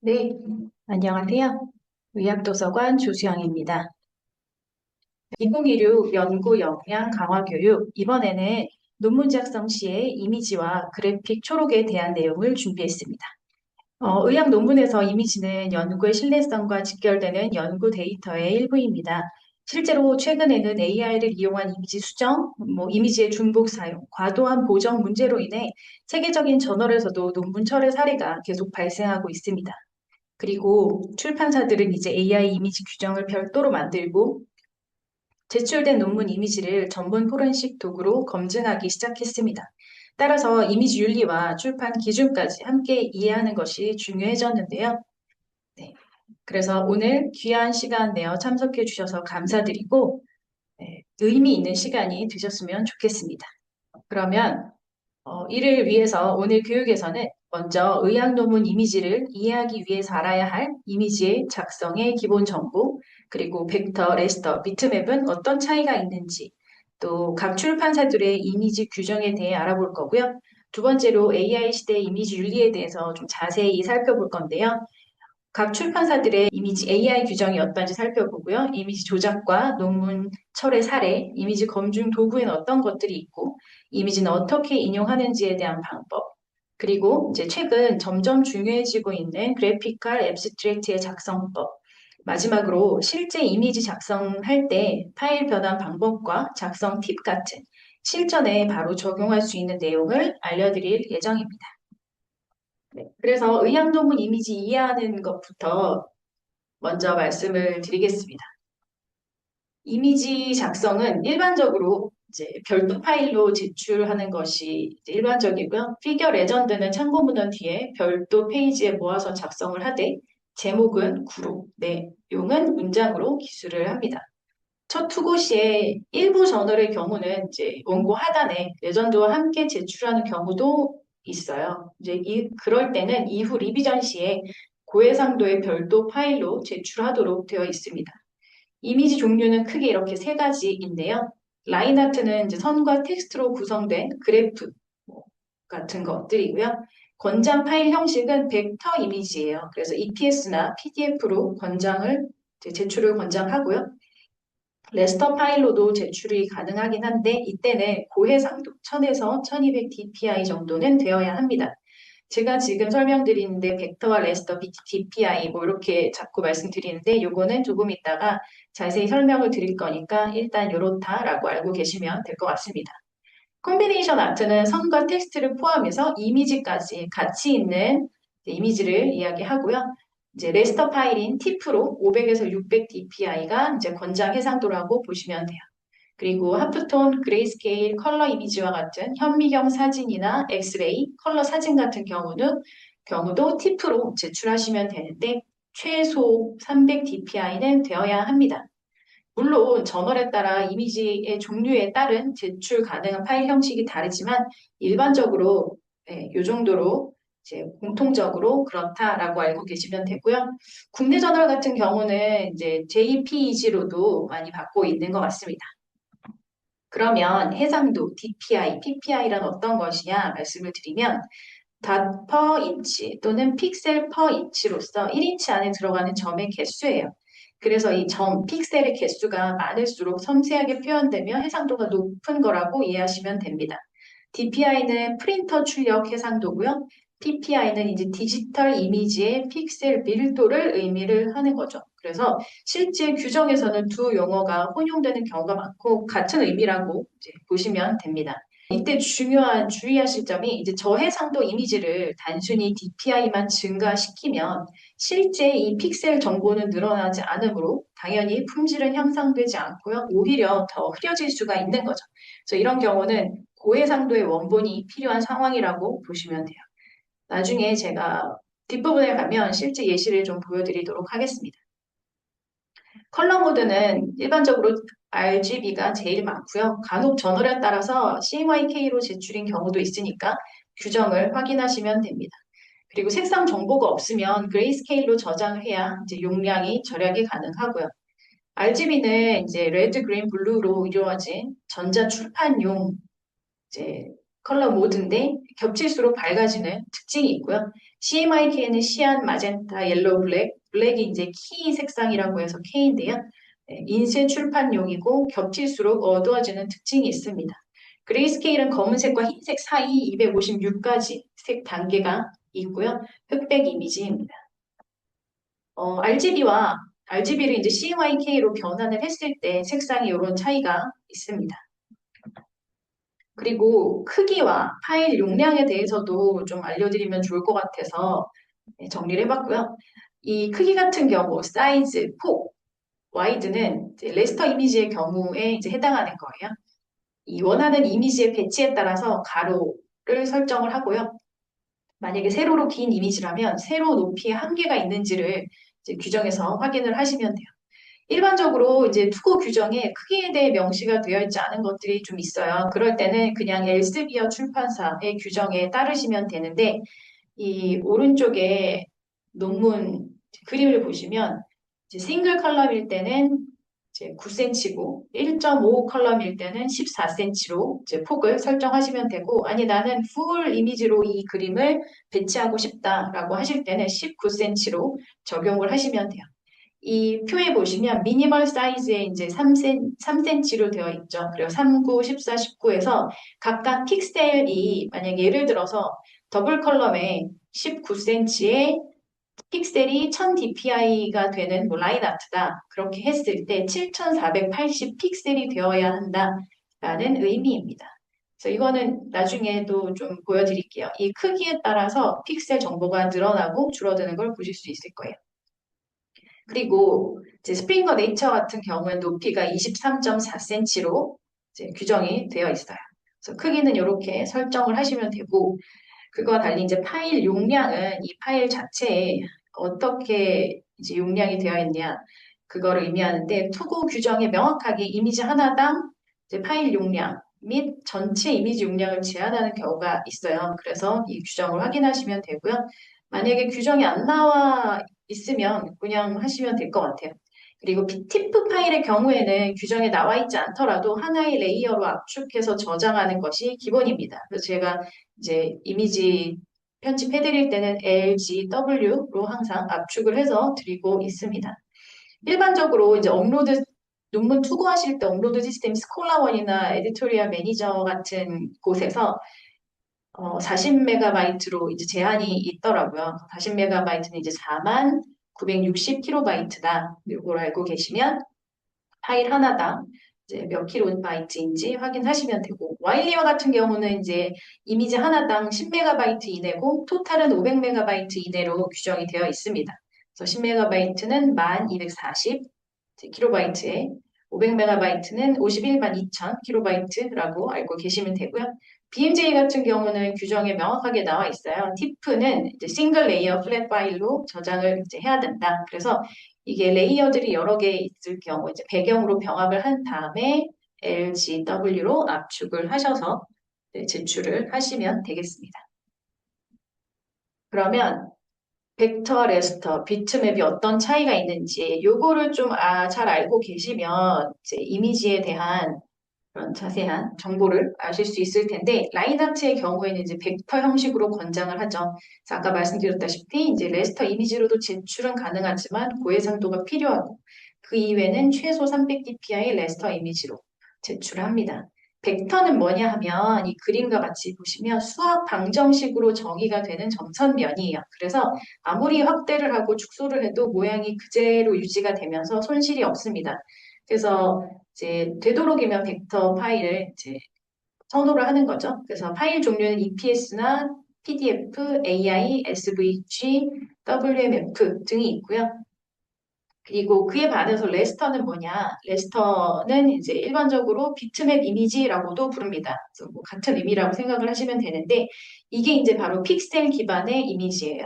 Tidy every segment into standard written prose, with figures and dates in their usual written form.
네, 안녕하세요. 의학도서관 조수영입니다. 2016 연구 역량 강화 교육, 이번에는 논문 작성 시의 이미지와 그래픽 초록에 대한 내용을 준비했습니다. 의학 논문에서 이미지는 연구의 신뢰성과 직결되는 연구 데이터의 일부입니다. 실제로 최근에는 AI를 이용한 이미지 수정, 이미지의 중복 사용, 과도한 보정 문제로 인해 세계적인 저널에서도 논문 철회 사례가 계속 발생하고 있습니다. 그리고 출판사들은 이제 AI 이미지 규정을 별도로 만들고 제출된 논문 이미지를 전문 포렌식 도구로 검증하기 시작했습니다. 따라서 이미지 윤리와 출판 기준까지 함께 이해하는 것이 중요해졌는데요. 네. 그래서 오늘 귀한 시간 내어 참석해 주셔서 감사드리고 의미 있는 시간이 되셨으면 좋겠습니다. 그러면 이를 위해서 오늘 교육에서는 먼저 의학 논문 이미지를 이해하기 위해서 알아야 할 이미지의 작성의 기본 정보, 그리고 벡터, 레스터, 비트맵은 어떤 차이가 있는지, 또 각 출판사들의 이미지 규정에 대해 알아볼 거고요. 두 번째로 AI 시대 이미지 윤리에 대해서 좀 자세히 살펴볼 건데요. 각 출판사들의 이미지 AI 규정이 어떤지 살펴보고요. 이미지 조작과 논문 철회 사례, 이미지 검증 도구에는 어떤 것들이 있고, 이미지는 어떻게 인용하는지에 대한 방법, 그리고 이제 최근 점점 중요해지고 있는 그래피컬 앱스트랙트의 작성법, 마지막으로 실제 이미지 작성할 때 파일 변환 방법과 작성 팁 같은 실전에 바로 적용할 수 있는 내용을 알려드릴 예정입니다. 네, 그래서 의학 논문 이미지 이해하는 것부터 먼저 말씀을 드리겠습니다. 이미지 작성은 일반적으로 이제 별도 파일로 제출하는 것이 이제 일반적이고요. 피겨 레전드는 참고 문헌 뒤에 별도 페이지에 모아서 작성을 하되 제목은 구로, 내용은 문장으로 기술을 합니다. 첫 투고 시에 일부 저널의 경우는 이제 원고 하단에 레전드와 함께 제출하는 경우도 있어요. 그럴 때는 이후 리비전 시에 고해상도의 별도 파일로 제출하도록 되어 있습니다. 이미지 종류는 크게 이렇게 세 가지인데요. 라인 아트는 이제 선과 텍스트로 구성된 그래프 같은 것들이고요. 권장 파일 형식은 벡터 이미지예요. 그래서 EPS나 PDF로 제출을 권장하고요. 레스터 파일로도 제출이 가능하긴 한데 이때는 고해상도 1000에서 1200 dpi 정도는 되어야 합니다. 제가 지금 설명드리는데 벡터와 레스터, DPI 이렇게 자꾸 말씀드리는데 요거는 조금 있다가 자세히 설명을 드릴 거니까 일단 요렇다라고 알고 계시면 될 것 같습니다. 콤비네이션 아트는 선과 텍스트를 포함해서 이미지까지 같이 있는 이미지를 이야기하고요. 이제 레스터 파일인 TIFF로 500에서 600 dpi가 이제 권장 해상도라고 보시면 돼요. 그리고 하프톤, 그레이스케일, 컬러 이미지와 같은 현미경 사진이나 엑스레이, 컬러 사진 같은 경우도 TIFF로 제출하시면 되는데 최소 300 dpi는 되어야 합니다. 물론 저널에 따라 이미지의 종류에 따른 제출 가능한 파일 형식이 다르지만 일반적으로 이 정도로 이제 공통적으로 그렇다라고 알고 계시면 되고요. 국내 저널 같은 경우는 이제 JPEG로도 많이 받고 있는 것 같습니다. 그러면 해상도 DPI, PPI란 어떤 것이냐 말씀을 드리면 닷 퍼 인치 또는 픽셀 퍼 인치로서 1인치 안에 들어가는 점의 개수예요. 그래서 이 점, 픽셀의 개수가 많을수록 섬세하게 표현되며 해상도가 높은 거라고 이해하시면 됩니다. DPI는 프린터 출력 해상도고요. PPI는 이제 디지털 이미지의 픽셀 밀도를 의미를 하는 거죠. 그래서 실제 규정에서는 두 용어가 혼용되는 경우가 많고 같은 의미라고 이제 보시면 됩니다. 이때 중요한 주의하실 점이 이제 저해상도 이미지를 단순히 DPI만 증가시키면 실제 이 픽셀 정보는 늘어나지 않으므로 당연히 품질은 향상되지 않고요. 오히려 더 흐려질 수가 있는 거죠. 그래서 이런 경우는 고해상도의 원본이 필요한 상황이라고 보시면 돼요. 나중에 제가 뒷부분에 가면 실제 예시를 좀 보여드리도록 하겠습니다. 컬러 모드는 일반적으로 RGB가 제일 많고요. 간혹 저널에 따라서 CMYK로 제출인 경우도 있으니까 규정을 확인하시면 됩니다. 그리고 색상 정보가 없으면 그레이스케일로 저장을 해야 이제 용량이 절약이 가능하고요. RGB는 이제 레드, 그린, 블루로 이루어진 전자 출판용 이제 컬러 모드인데 겹칠수록 밝아지는 특징이 있고요. CMYK는 시안, 마젠타, 옐로우, 블랙, 블랙이 이제 키 색상이라고 해서 K인데요. 인쇄 출판용이고 겹칠수록 어두워지는 특징이 있습니다. 그레이스케일은 검은색과 흰색 사이 256가지 색 단계가 있고요. 흑백 이미지입니다. RGB를 이제 CMYK로 변환을 했을 때 색상이 이런 차이가 있습니다. 그리고 크기와 파일 용량에 대해서도 좀 알려드리면 좋을 것 같아서 정리를 해봤고요. 이 크기 같은 경우 사이즈, 폭, 와이드는 이제 레스터 이미지의 경우에 이제 해당하는 거예요. 이 원하는 이미지의 배치에 따라서 가로를 설정을 하고요. 만약에 세로로 긴 이미지라면 세로 높이에 한계가 있는지를 이제 규정해서 확인을 하시면 돼요. 일반적으로 이제 투고 규정에 크기에 대해 명시가 되어 있지 않은 것들이 좀 있어요. 그럴 때는 그냥 엘세비어 출판사의 규정에 따르시면 되는데 이 오른쪽에 논문 그림을 보시면 이제 싱글 컬럼일 때는 이제 9cm고 1.5 컬럼일 때는 14cm로 이제 폭을 설정하시면 되고 아니 나는 풀 이미지로 이 그림을 배치하고 싶다라고 하실 때는 19cm로 적용을 하시면 돼요. 이 표에 보시면 미니멀 사이즈에 이제 3cm로 되어 있죠. 그리고 39, 14, 19에서 각각 픽셀이 만약 예를 들어서 더블 컬럼에 19cm에 픽셀이 1000dpi가 되는 뭐 라인 아트다. 그렇게 했을 때 7480 픽셀이 되어야 한다라는 의미입니다. 그래서 이거는 나중에도 좀 보여드릴게요. 이 크기에 따라서 픽셀 정보가 늘어나고 줄어드는 걸 보실 수 있을 거예요. 그리고 이제 스프링거 네이처 같은 경우는 높이가 23.4cm로 이제 규정이 되어 있어요. 그래서 크기는 이렇게 설정을 하시면 되고 그거와 달리 이제 파일 용량은 이 파일 자체에 어떻게 이제 용량이 되어 있냐 그거를 의미하는데 투고 규정에 명확하게 이미지 하나당 이제 파일 용량 및 전체 이미지 용량을 제한하는 경우가 있어요. 그래서 이 규정을 확인하시면 되고요. 만약에 규정이 안 나와 있으면 그냥 하시면 될 것 같아요. 그리고 TIFF 파일의 경우에는 규정에 나와 있지 않더라도 하나의 레이어로 압축해서 저장하는 것이 기본입니다. 그래서 제가 이제 이미지 편집해드릴 때는 LGW로 항상 압축을 해서 드리고 있습니다. 일반적으로 이제 업로드 논문 투고하실 때 업로드 시스템 스콜라원이나 에디토리얼 매니저 같은 곳에서 40MB로 이제 제한이 있더라고요. 40MB는 이제 4만 960kB다. 이걸 알고 계시면 파일 하나당 이제 몇 킬로바이트인지 확인하시면 되고 와일리어 같은 경우는 이제 이미지 하나당 10MB 이내고 토탈은 500MB 이내로 규정이 되어 있습니다. 그래서 10MB는 1240kB에 500MB는 51만 2000kB라고 알고 계시면 되고요. BMJ 같은 경우는 규정에 명확하게 나와 있어요. TIFF는 이제 싱글 레이어 플랫 파일로 저장을 이제 해야 된다. 그래서 이게 레이어들이 여러 개 있을 경우 이제 배경으로 병합을 한 다음에 LGW로 압축을 하셔서 제출을 하시면 되겠습니다. 그러면 벡터, 레스터, 비트맵이 어떤 차이가 있는지 요거를 좀 잘 알고 계시면 이제 이미지에 대한 그런 자세한 정보를 아실 수 있을 텐데 라인 아트의 경우에는 이제 벡터 형식으로 권장을 하죠. 그래서 아까 말씀드렸다시피 이제 레스터 이미지로도 제출은 가능하지만 고해상도가 필요하고 그 이외에는 최소 300dpi의 레스터 이미지로 제출합니다. 벡터는 뭐냐 하면 이 그림과 같이 보시면 수학 방정식으로 정의가 되는 점선면이에요. 그래서 아무리 확대를 하고 축소를 해도 모양이 그대로 유지가 되면서 손실이 없습니다. 그래서 이제 되도록이면 벡터 파일을 이제 선호를 하는 거죠. 그래서 파일 종류는 EPS나 PDF, AI, SVG, WMF 등이 있고요. 그리고 그에 반해서 레스터는 뭐냐? 레스터는 이제 일반적으로 비트맵 이미지라고도 부릅니다. 그래서 뭐 같은 의미라고 생각을 하시면 되는데 이게 이제 바로 픽셀 기반의 이미지예요.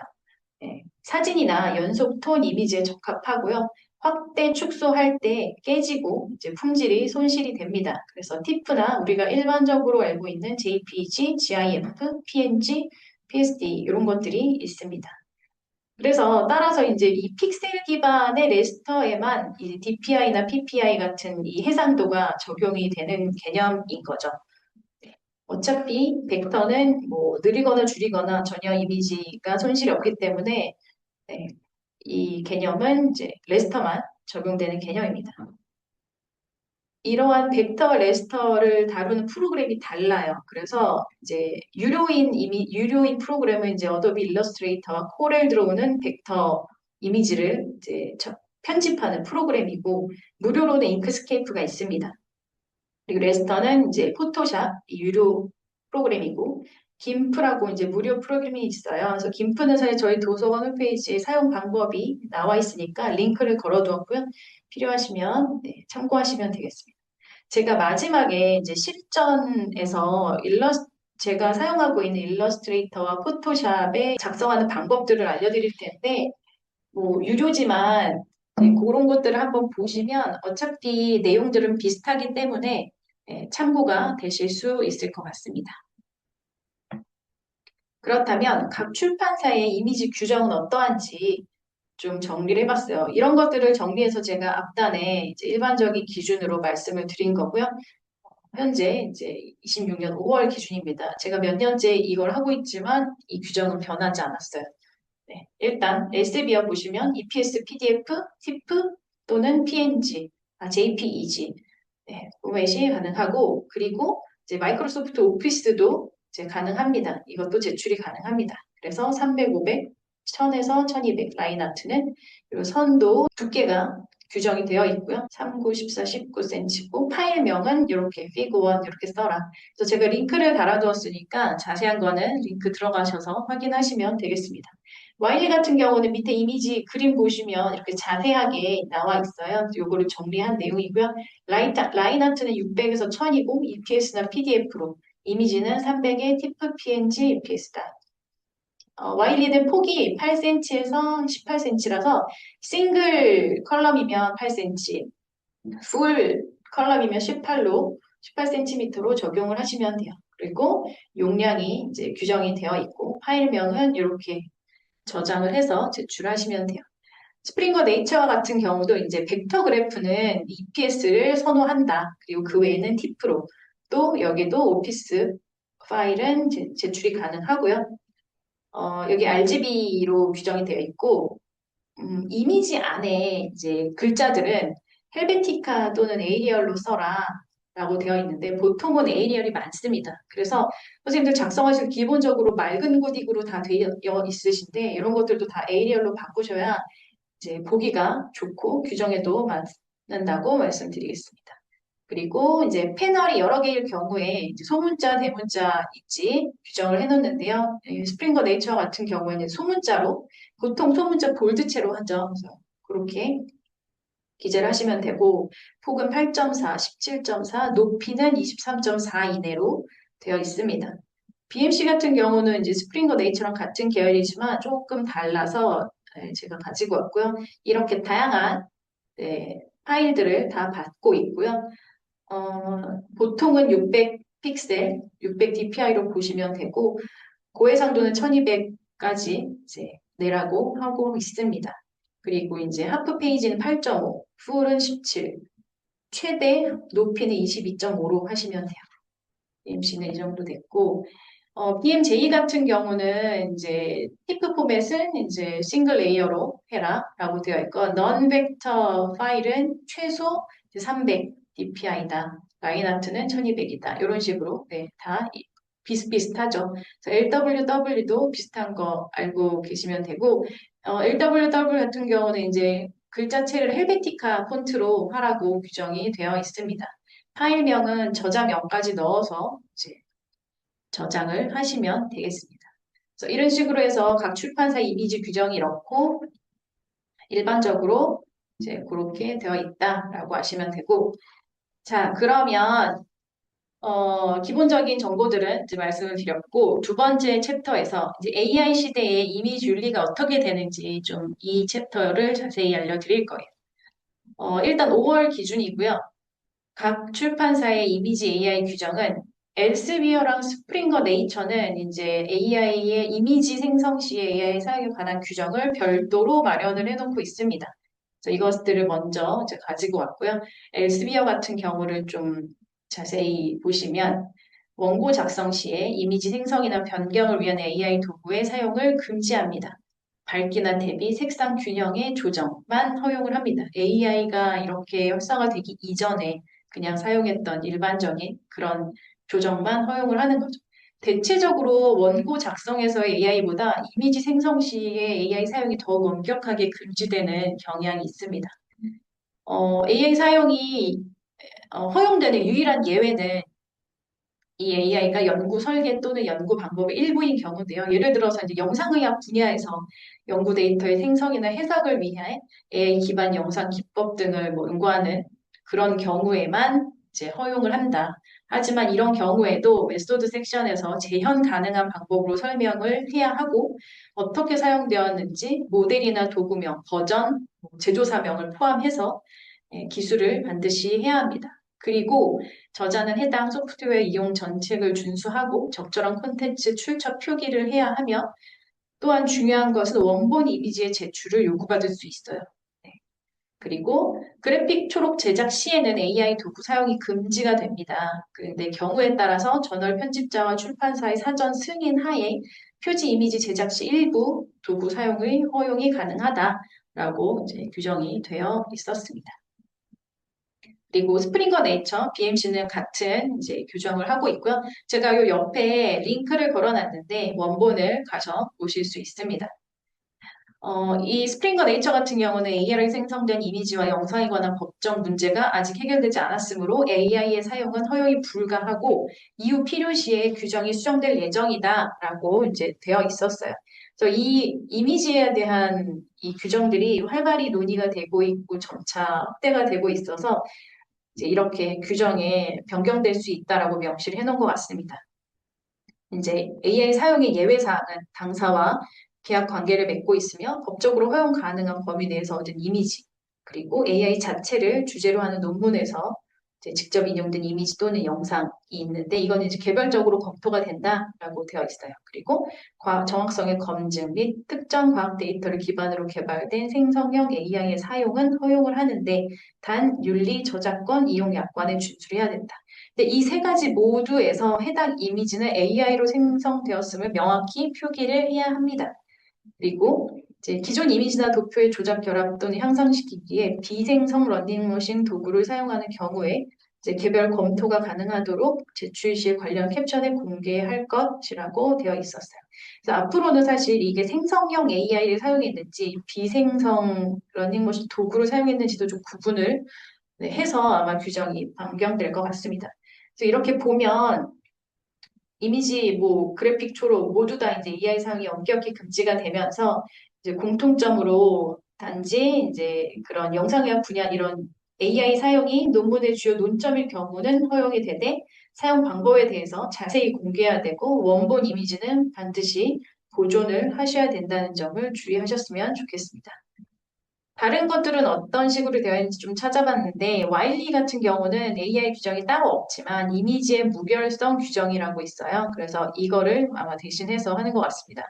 사진이나 연속 톤 이미지에 적합하고요. 확대 축소할 때 깨지고 이제 품질이 손실이 됩니다. 그래서 TIFF나 우리가 일반적으로 알고 있는 JPG, GIF, PNG, PSD 이런 것들이 있습니다. 그래서 따라서 이제 이 픽셀 기반의 레스터에만 이 DPI나 PPI 같은 이 해상도가 적용이 되는 개념인 거죠. 어차피 벡터는 뭐 느리거나 줄이거나 전혀 이미지가 손실이 없기 때문에 네, 이 개념은 이제 레스터만 적용되는 개념입니다. 이러한 벡터 레스터를 다루는 프로그램이 달라요. 그래서 이제 유료인 프로그램은 이제 어도비 일러스트레이터와 코렐 드로우는 벡터 이미지를 이제 편집하는 프로그램이고 무료로는 인크스케이프가 있습니다. 그리고 레스터는 이제 포토샵 이 유료 프로그램이고 김프라고 이제 무료 프로그램이 있어요. 그래서 김프는 사실 저희 도서관 홈페이지에 사용 방법이 나와 있으니까 링크를 걸어두었고요. 필요하시면 네, 참고하시면 되겠습니다. 제가 마지막에 이제 실전에서 제가 사용하고 있는 일러스트레이터와 포토샵에 작성하는 방법들을 알려드릴 텐데, 뭐, 유료지만 그런 것들을 한번 보시면 어차피 내용들은 비슷하기 때문에 참고가 되실 수 있을 것 같습니다. 그렇다면 각 출판사의 이미지 규정은 어떠한지 좀 정리를 해봤어요. 이런 것들을 정리해서 제가 앞단에 이제 일반적인 기준으로 말씀을 드린 거고요. 현재 이제 26년 5월 기준입니다. 제가 몇 년째 이걸 하고 있지만 이 규정은 변하지 않았어요. 네, 일단 엘세비어 보시면 EPS, PDF, TIFF 또는 PNG, JPEG 네, 포맷이 가능하고 그리고 이제 마이크로소프트 오피스도 이제 가능합니다. 이것도 제출이 가능합니다. 그래서 300, 500, 1000에서 1200 라인 아트는 이 선도 두께가 규정이 되어 있고요. 39, 14, 19cm고 파일명은 이렇게 피그1 이렇게 써라. 그래서 제가 링크를 달아두었으니까 자세한 거는 링크 들어가셔서 확인하시면 되겠습니다. 와일리 같은 경우는 밑에 이미지 그림 보시면 이렇게 자세하게 나와 있어요. 요거를 정리한 내용이고요. 라인 아트는 600에서 1000이고 EPS나 PDF로 이미지는 300에 TIFF, PNG, EPS다. 와일리는 폭이 8cm에서 18cm라서 싱글 컬럼이면 8cm, 풀 컬럼이면 18로 18cm로 적용을 하시면 돼요. 그리고 용량이 이제 규정이 되어 있고 파일명은 이렇게 저장을 해서 제출하시면 돼요. 스프링거 네이처 같은 경우도 이제 벡터 그래프는 EPS를 선호한다. 그리고 그 외에는 TIFF로 또 여기도 오피스 파일은 제출이 가능하고요. 여기 RGB로 규정이 되어 있고 이미지 안에 이제 글자들은 헬베티카 또는 에이리얼로 써라 라고 되어 있는데 보통은 에이리얼이 많습니다. 그래서 선생님들 작성하실 기본적으로 맑은 고딕으로 다 되어 있으신데 이런 것들도 다 에이리얼로 바꾸셔야 이제 보기가 좋고 규정에도 맞는다고 말씀드리겠습니다. 그리고 이제 패널이 여러 개일 경우에 이제 소문자, 대문자 있지 규정을 해놓는데요. 스프링거 네이처 같은 경우에는 소문자로 보통 소문자 볼드체로 하죠. 그래서 그렇게 기재를 하시면 되고 폭은 8.4, 17.4, 높이는 23.4 이내로 되어 있습니다. BMC 같은 경우는 이제 스프링거 네이처랑 같은 계열이지만 조금 달라서 제가 가지고 왔고요. 이렇게 다양한 파일들을 다 받고 있고요. 보통은 600 픽셀, 600 DPI로 보시면 되고 고해상도는 1200까지 이제 내라고 하고 있습니다. 그리고 이제 하프 페이지는 8.5, 풀은 17, 최대 높이는 22.5로 하시면 돼요. BMC는 이 정도 됐고 BMJ 같은 경우는 이제 티프 포맷은 이제 싱글 레이어로 해라라고 되어 있고 넌 벡터 파일은 최소 300 DPI다. 라인 아트는 1200이다. 이런 식으로 다 비슷비슷하죠. LWW도 비슷한 거 알고 계시면 되고 LWW 같은 경우는 이제 글자체를 헬베티카 폰트로 하라고 규정이 되어 있습니다. 파일명은 저장명까지 넣어서 이제 저장을 하시면 되겠습니다. 그래서 이런 식으로 해서 각 출판사 이미지 규정이 이렇고 일반적으로 이제 그렇게 되어 있다라고 하시면 되고 자 그러면 기본적인 정보들은 이제 말씀을 드렸고 두 번째 챕터에서 이제 AI 시대의 이미지 윤리가 어떻게 되는지 좀 이 챕터를 자세히 알려드릴 거예요. 일단 5월 기준이고요. 각 출판사의 이미지 AI 규정은 엘스비어랑 스프링거 네이처는 이제 AI의 이미지 생성 시 AI 사용에 관한 규정을 별도로 마련을 해놓고 있습니다. 그래서 이것들을 먼저 이제 가지고 왔고요. 엘스비어 같은 경우를 좀 자세히 보시면 원고 작성 시에 이미지 생성이나 변경을 위한 AI 도구의 사용을 금지합니다. 밝기나 대비, 색상 균형의 조정만 허용을 합니다. AI가 이렇게 활성화되기 이전에 그냥 사용했던 일반적인 그런 조정만 허용을 하는 거죠. 대체적으로 원고 작성에서의 AI보다 이미지 생성 시의 AI 사용이 더욱 엄격하게 금지되는 경향이 있습니다. AI 사용이 허용되는 유일한 예외는 이 AI가 연구 설계 또는 연구 방법의 일부인 경우인데요. 예를 들어서 이제 영상의학 분야에서 연구 데이터의 생성이나 해석을 위해 AI 기반 영상 기법 등을 뭐 연구하는 그런 경우에만 이제 허용을 한다. 하지만 이런 경우에도 메소드 섹션에서 재현 가능한 방법으로 설명을 해야 하고 어떻게 사용되었는지 모델이나 도구명, 버전, 제조사명을 포함해서 기술을 반드시 해야 합니다. 그리고 저자는 해당 소프트웨어 이용 전책을 준수하고 적절한 콘텐츠 출처 표기를 해야 하며 또한 중요한 것은 원본 이미지의 제출을 요구받을 수 있어요. 네. 그리고 그래픽 초록 제작 시에는 AI 도구 사용이 금지가 됩니다. 그런데 경우에 따라서 저널 편집자와 출판사의 사전 승인 하에 표지 이미지 제작 시 일부 도구 사용의 허용이 가능하다라고 이제 규정이 되어 있었습니다. 그리고 스프링거 네이처, BMC는 같은 이제 규정을 하고 있고요. 제가 요 옆에 링크를 걸어놨는데 원본을 가서 보실 수 있습니다. 이 스프링거 네이처 같은 경우는 AI로 생성된 이미지와 영상에 관한 법적 문제가 아직 해결되지 않았으므로 AI의 사용은 허용이 불가하고 이후 필요시에 규정이 수정될 예정이다라고 이제 되어 있었어요. 그래서 이 이미지에 대한 이 규정들이 활발히 논의가 되고 있고 점차 확대가 되고 있어서 이제 이렇게 규정에 변경될 수 있다라고 명시를 해놓은 것 같습니다. 이제 AI 사용의 예외 사항은 당사와 계약 관계를 맺고 있으며 법적으로 허용 가능한 범위 내에서 얻은 이미지, 그리고 AI 자체를 주제로 하는 논문에서 이제 직접 인용된 이미지 또는 영상이 있는데 이건 이제 개별적으로 검토가 된다라고 되어 있어요. 그리고 과학 정확성의 검증 및 특정 과학 데이터를 기반으로 개발된 생성형 AI의 사용은 허용을 하는데 단 윤리 저작권 이용 약관에 준수해야 된다. 근데 이 세 가지 모두에서 해당 이미지는 AI로 생성되었음을 명확히 표기를 해야 합니다. 그리고 이제 기존 이미지나 도표의 조작, 결합 또는 향상시키기에 비생성 러닝머신 도구를 사용하는 경우에 이제 개별 검토가 가능하도록 제출 시 관련 캡션에 공개할 것이라고 되어 있었어요. 그래서 앞으로는 사실 이게 생성형 AI를 사용했는지 비생성 러닝머신 도구를 사용했는지도 좀 구분을 해서 아마 규정이 변경될 것 같습니다. 그래서 이렇게 보면 이미지, 뭐 그래픽 초록 모두 다 이제 AI 사용이 엄격히 금지가 되면서 이제 공통점으로 단지 이제 그런 영상의학 분야 이런 AI 사용이 논문의 주요 논점일 경우는 허용이 되되 사용 방법에 대해서 자세히 공개해야 되고 원본 이미지는 반드시 보존을 하셔야 된다는 점을 주의하셨으면 좋겠습니다. 다른 것들은 어떤 식으로 되어 있는지 좀 찾아봤는데 와일리 같은 경우는 AI 규정이 따로 없지만 이미지의 무결성 규정이라고 있어요. 그래서 이거를 아마 대신해서 하는 것 같습니다.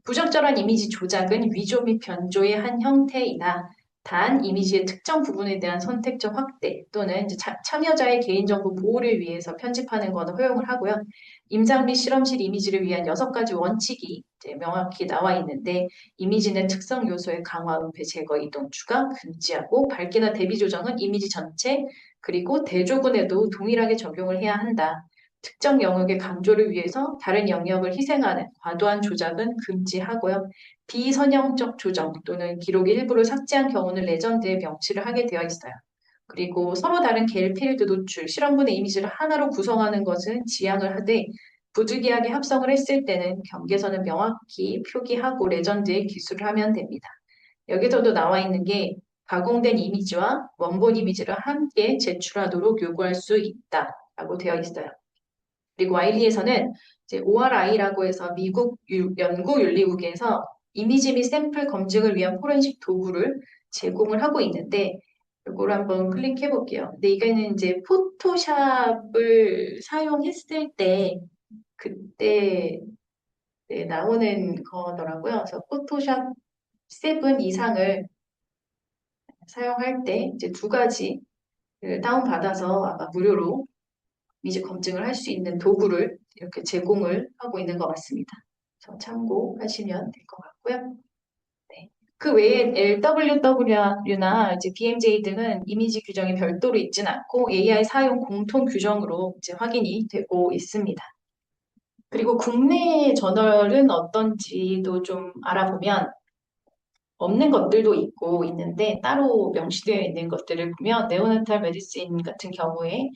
부적절한 이미지 조작은 위조 및 변조의 한 형태이다. 단 이미지의 특정 부분에 대한 선택적 확대 또는 이제 참여자의 개인정보 보호를 위해서 편집하는 것은 허용을 하고요. 임상 및 실험실 이미지를 위한 6가지 원칙이 이제 명확히 나와 있는데 이미지 내 특성 요소의 강화, 은폐, 제거, 이동, 추가, 금지하고 밝기나 대비 조정은 이미지 전체 그리고 대조군에도 동일하게 적용을 해야 한다. 특정 영역의 강조를 위해서 다른 영역을 희생하는 과도한 조작은 금지하고요. 비선형적 조정 또는 기록 일부를 삭제한 경우는 레전드에 명시를 하게 되어 있어요. 그리고 서로 다른 겔필드 노출, 실험분의 이미지를 하나로 구성하는 것은 지양을 하되 부득이하게 합성을 했을 때는 경계선을 명확히 표기하고 레전드에 기술을 하면 됩니다. 여기서도 나와 있는 게 가공된 이미지와 원본 이미지를 함께 제출하도록 요구할 수 있다라고 되어 있어요. 그리고 와일리에서는 이제 ORI라고 해서 미국 연구윤리국에서 이미지 및 샘플 검증을 위한 포렌식 도구를 제공을 하고 있는데 이걸 한번 클릭해 볼게요. 근데 이거는 이제 포토샵을 사용했을 때 그때 네, 나오는 거더라고요. 그래서 포토샵 7 이상을 사용할 때 이제 2가지를 다운받아서 아마 무료로 이미지 검증을 할 수 있는 도구를 이렇게 제공을 하고 있는 것 같습니다. 그래서 참고하시면 될 것 같고요. 네. 그 외에 LWW나 이제 BMJ 등은 이미지 규정이 별도로 있지는 않고 AI 사용 공통 규정으로 이제 확인이 되고 있습니다. 그리고 국내 저널은 어떤지도 좀 알아보면 없는 것들도 있고 있는데 따로 명시되어 있는 것들을 보면 네오나탈 메디신 같은 경우에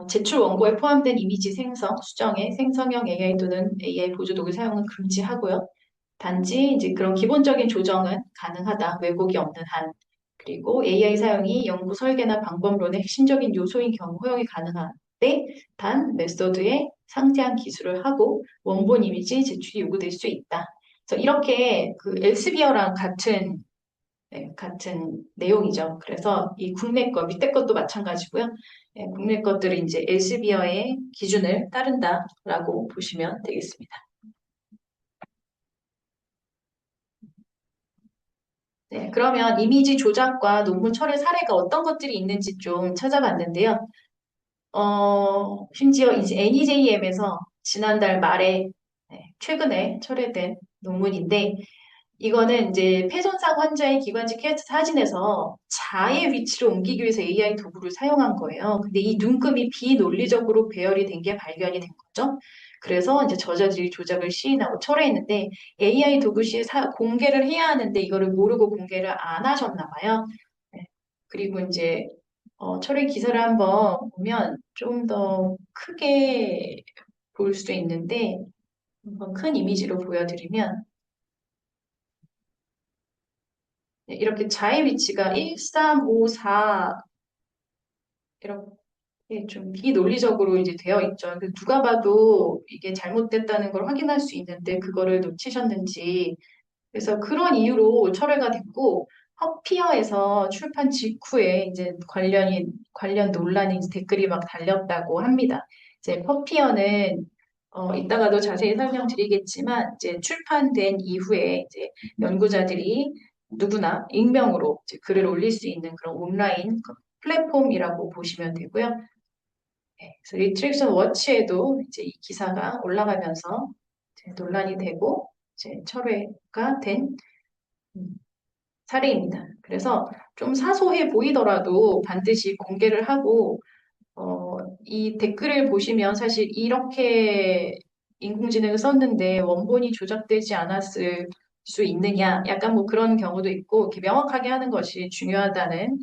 제출 원고에 포함된 이미지 생성, 수정에 생성형 AI 또는 AI 보조 도구 사용은 금지하고요. 단지 이제 그런 기본적인 조정은 가능하다. 왜곡이 없는 한. 그리고 AI 사용이 연구 설계나 방법론의 핵심적인 요소인 경우 허용이 가능한데 단 메소드에 상세한 기술을 하고 원본 이미지 제출이 요구될 수 있다. 그래서 이렇게 그 엘스비어랑 같은 내용이죠. 그래서 이 국내 것, 밑에 것도 마찬가지고요. 국내 것들은 이제 엘스비어의 기준을 따른다라고 보시면 되겠습니다. 네, 그러면 이미지 조작과 논문 철회 사례가 어떤 것들이 있는지 좀 찾아봤는데요. 심지어 이제 NEJM에서 지난달 말에 최근에 철회된 논문인데 이거는 이제 폐손상 환자의 기관지 캐스트 사진에서 자의 위치를 옮기기 위해서 AI 도구를 사용한 거예요. 근데 이 눈금이 비논리적으로 배열이 된 게 발견이 된 거죠. 그래서 이제 저자들이 조작을 시인하고 철회했는데 AI 도구 시 공개를 해야 하는데 이거를 모르고 공개를 안 하셨나 봐요. 네. 그리고 이제 철회 기사를 한번 보면 좀 더 크게 볼 수 있는데 한번 큰 이미지로 보여드리면 네, 이렇게 자의 위치가 1, 3, 5, 4 이렇게 좀 비논리적으로 이제 되어 있죠. 그래서 누가 봐도 이게 잘못됐다는 걸 확인할 수 있는데 그거를 놓치셨는지 그래서 그런 이유로 철회가 됐고 허피어에서 출판 직후에 이제 관련 논란이 이제 댓글이 막 달렸다고 합니다. 이제 허피어는 이따가도 자세히 설명드리겠지만 이제 출판된 이후에 이제 연구자들이 누구나 익명으로 이제 글을 올릴 수 있는 그런 온라인 플랫폼이라고 보시면 되고요. 네, 그래서 리트렉션 워치에도 이제 이 기사가 올라가면서 이제 논란이 되고 이제 철회가 된 음, 사례입니다. 그래서 좀 사소해 보이더라도 반드시 공개를 하고 이 댓글을 보시면 사실 이렇게 인공지능을 썼는데 원본이 조작되지 않았을 수 있느냐? 약간 뭐 그런 경우도 있고 이렇게 명확하게 하는 것이 중요하다는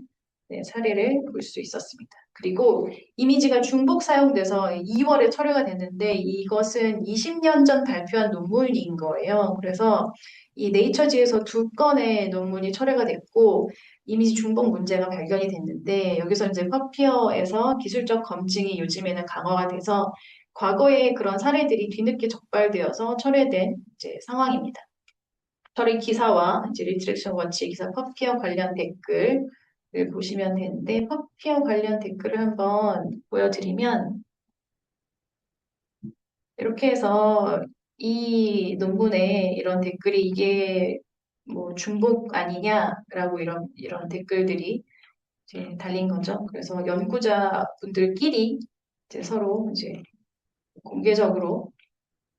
사례를 볼 수 있었습니다. 그리고 이미지가 중복 사용돼서 2월에 철회가 됐는데 이것은 20년 전 발표한 논문인 거예요. 그래서 이 네이처지에서 두 건의 논문이 철회가 됐고 이미지 중복 문제가 발견이 됐는데 여기서 이제 퍼피어에서 기술적 검증이 요즘에는 강화가 돼서 과거에 그런 사례들이 뒤늦게 적발되어서 철회된 이제 상황입니다. 철회 기사와 이제 리트렉션 워치 기사 퍼피어 관련 댓글을 보시면 되는데 퍼피어 관련 댓글을 한번 보여드리면 이렇게 해서 이 논문에 이런 댓글이 이게 뭐 중복 아니냐라고 이런 댓글들이 이제 달린 거죠. 그래서 연구자분들끼리 이제 서로 이제 공개적으로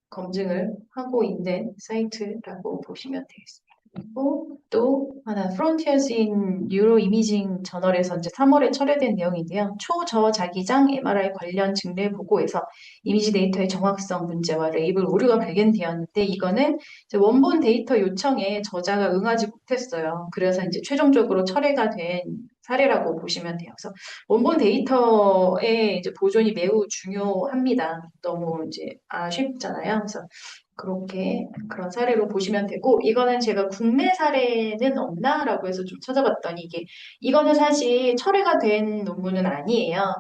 검증을 하고 있는 사이트라고 보시면 되겠습니다. 그리고 또 하나 Frontiers in Neuroimaging 저널에서 이제 3월에 철회된 내용인데요. 초저자기장 MRI 관련 증례 보고에서 이미지 데이터의 정확성 문제와 레이블 오류가 발견되었는데 이거는 이제 원본 데이터 요청에 저자가 응하지 못했어요. 그래서 이제 최종적으로 철회가 된 사례라고 보시면 돼요. 그래서 원본 데이터의 이제 보존이 매우 중요합니다. 너무 이제 아쉽잖아요. 그래서 그렇게 그런 사례로 보시면 되고 이거는 제가 국내 사례는 없나라고 해서 좀 찾아봤더니 이거는 사실 철회가 된 논문은 아니에요.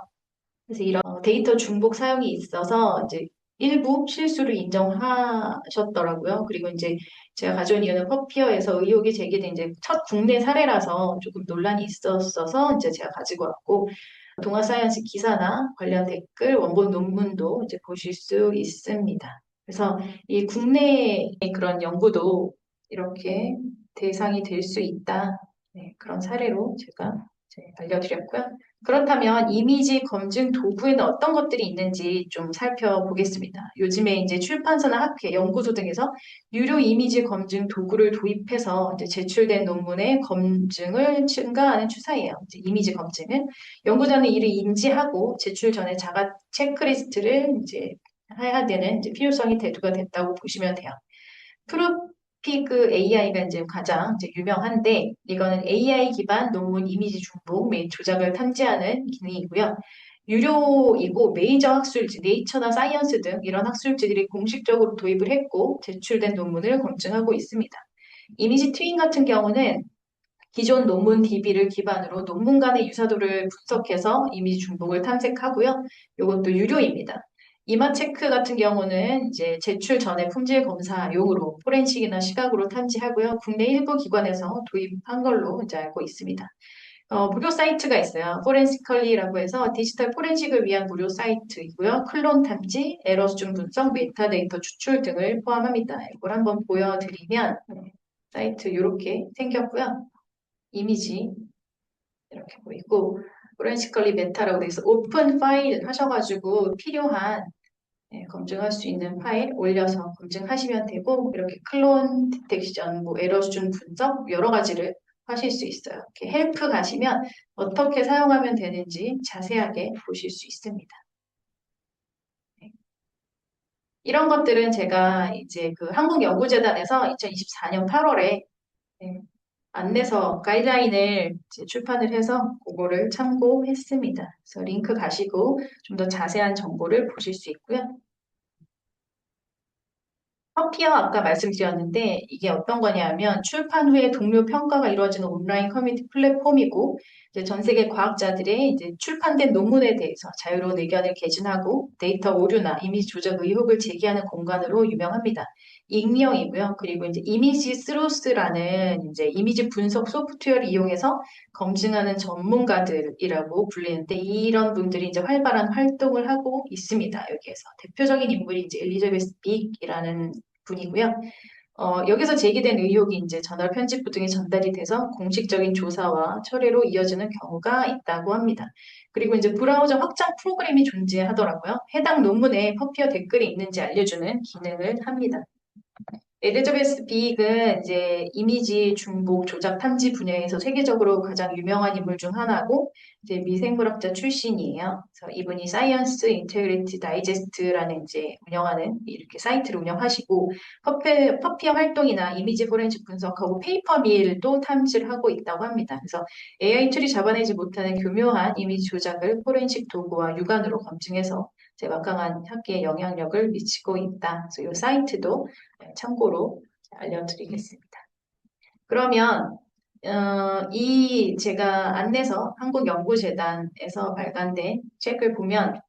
그래서 이런 데이터 중복 사용이 있어서 이제 일부 실수를 인정하셨더라고요. 그리고 이제 제가 가져온 이유는 퍼피어에서 의혹이 제기된 이제 첫 국내 사례라서 조금 논란이 있었어서 이제 제가 가지고 왔고 동아사이언스 기사나 관련 댓글, 원본 논문도 이제 보실 수 있습니다. 그래서 이 국내의 그런 연구도 이렇게 대상이 될 수 있다. 네, 그런 사례로 제가 알려드렸고요. 그렇다면 이미지 검증 도구에는 어떤 것들이 있는지 좀 살펴보겠습니다. 요즘에 이제 출판사나 학회, 연구소 등에서 유료 이미지 검증 도구를 도입해서 이제 제출된 논문의 검증을 증가하는 추세예요. 이제 이미지 검증은 연구자는 이를 인지하고 제출 전에 자가 체크리스트를 이제 해야 되는 이제 필요성이 대두가 됐다고 보시면 돼요. 프로피그 AI가 이제 가장 이제 유명한데 이거는 AI 기반 논문 이미지 중복 및 조작을 탐지하는 기능이고요. 유료이고 메이저 학술지, 네이처나 사이언스 등 이런 학술지들이 공식적으로 도입을 했고 제출된 논문을 검증하고 있습니다. 이미지 트윈 같은 경우는 기존 논문 DB를 기반으로 논문 간의 유사도를 분석해서 이미지 중복을 탐색하고요. 이것도 유료입니다. 이마 체크 같은 경우는 이제 제출 전에 품질 검사용으로 포렌식이나 시각으로 탐지하고요. 국내 일부 기관에서 도입한 걸로 이제 알고 있습니다. 무료 사이트가 있어요. 포렌시컬리라고 해서 디지털 포렌식을 위한 무료 사이트이고요. 클론 탐지, 에러 수준 분석, 메타데이터 추출 등을 포함합니다. 이걸 한번 보여드리면 사이트 이렇게 생겼고요. 이미지 이렇게 보이고 포렌시컬리 메타라고 돼 있어 오픈 파일 하셔가지고 필요한 검증할 수 있는 파일 올려서 검증하시면 되고 이렇게 클론 디텍션, 뭐 에러 수준 분석 여러 가지를 하실 수 있어요. 이렇게 헬프 가시면 어떻게 사용하면 되는지 자세하게 보실 수 있습니다. 네. 이런 것들은 제가 이제 그 한국연구재단에서 2024년 8월에 안내서 가이드라인을 이제 출판을 해서 그거를 참고했습니다. 그래서 링크 가시고 좀 더 자세한 정보를 보실 수 있고요. 커피어 아까 말씀드렸는데 이게 어떤 거냐면 출판 후에 동료 평가가 이루어지는 온라인 커뮤니티 플랫폼이고 이제 전 세계 과학자들의 이제 출판된 논문에 대해서 자유로운 의견을 개진하고 데이터 오류나 이미지 조작 의혹을 제기하는 공간으로 유명합니다. 익명이고요. 그리고 이제 이미지 스로스라는 이제 이미지 분석 소프트웨어를 이용해서 검증하는 전문가들이라고 불리는데 이런 분들이 이제 활발한 활동을 하고 있습니다. 여기에서 대표적인 인물이 이제 엘리자베스 빅이라는 분이고요. 여기서 제기된 의혹이 이제 저널 편집부 등에 전달이 돼서 공식적인 조사와 철회로 이어지는 경우가 있다고 합니다. 그리고 이제 브라우저 확장 프로그램이 존재하더라고요. 해당 논문에 퍼피어 댓글이 있는지 알려주는 기능을 합니다. 엘리자베스 빅은 이제 이미지 중복 조작 탐지 분야에서 세계적으로 가장 유명한 인물 중 하나고 이제 미생물학자 출신이에요. 그래서 이분이 사이언스 인테그리티 다이제스트라는 이제 운영하는 이렇게 사이트를 운영하시고 퍼피어 활동이나 이미지 포렌식 분석하고 페이퍼 밀도 탐지를 하고 있다고 합니다. 그래서 AI 툴이 잡아내지 못하는 교묘한 이미지 조작을 포렌식 도구와 육안으로 검증해서 제 막강한 학계에 영향력을 미치고 있다. 그래서 이 사이트도 참고로 알려드리겠습니다. 그러면 이 제가 안내서 한국연구재단에서 발간된 책을 보면